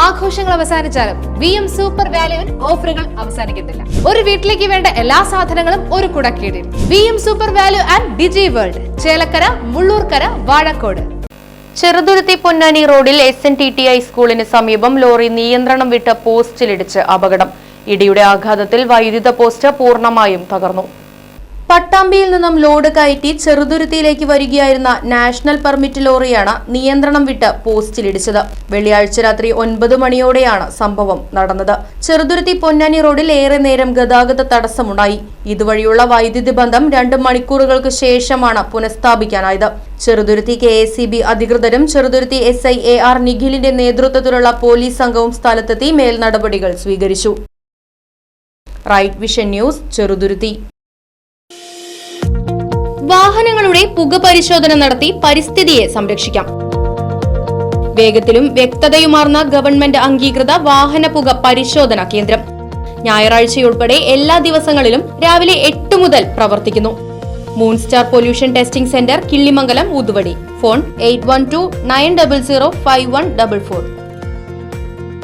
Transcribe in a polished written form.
ആഘോഷങ്ങൾ അവസാനിച്ചാലും VM super വാല്യുവിൽ ഓഫറുകൾ അവസാനിക്കുന്നില്ല. ഒരു വീട്ടിലേക്ക് വേണ്ട എല്ലാ സാധനങ്ങളും ഒരു കുടക്കീഴിൽ. VM super value and digi world, Chelakkara, Mullurkara, Vazhakode. Cheruthuruthy Ponnani റോഡിൽ SNTTI സ്കൂളിന് സമീപം ലോറി നിയന്ത്രണം വിട്ട് പോസ്റ്റിലിടിച്ച് അപകടം. ഇടിയുടെ ആഘാതത്തിൽ വൈദ്യുത പോസ്റ്റ് പൂർണ്ണമായും തകർന്നു. പട്ടാമ്പിയിൽ നിന്നും ലോഡ് കയറ്റി ചെറുതുരുത്തിയിലേക്ക് വരികയായിരുന്ന നാഷണൽ പെർമിറ്റ് ലോറിയാണ് നിയന്ത്രണം വിട്ട് പോസ്റ്റിലിടിച്ചത്. വെള്ളിയാഴ്ച രാത്രി 9 മണിയോടെയാണ് സംഭവം നടന്നത്. ചെറുതുരുത്തി പൊന്നാനി റോഡിൽ ഏറെ നേരം ഗതാഗത തടസ്സമുണ്ടായി. ഇതുവഴിയുള്ള വൈദ്യുതി ബന്ധം 2 മണിക്കൂറുകൾക്ക് ശേഷമാണ് പുനഃസ്ഥാപിക്കാനായത്. ചെറുതുരുത്തി KSEB അധികൃതരും ചെറുതുരുത്തി SI AR നിഖിലിന്റെ നേതൃത്വത്തിലുള്ള പോലീസ് സംഘവും സ്ഥലത്തെത്തി മേൽനടപടികൾ സ്വീകരിച്ചു. Right Vision News, Cheruthuruthy. വാഹനങ്ങളുടെ പുക പരിശോധന നടത്തി പരിസ്ഥിതിയെ സംരക്ഷിക്കാം. വേഗത്തിലും വ്യക്തതയുമാർന്ന ഗവൺമെന്റ് അംഗീകൃത വാഹന പുക പരിശോധനാ കേന്ദ്രം ഞായറാഴ്ചയുൾപ്പെടെ എല്ലാ ദിവസങ്ങളിലും രാവിലെ 8 മുതൽ പ്രവർത്തിക്കുന്നു. മൂൺസ്റ്റാർ pollution testing centre, Killimangalam, Uthuvadi. Phone 8129005144.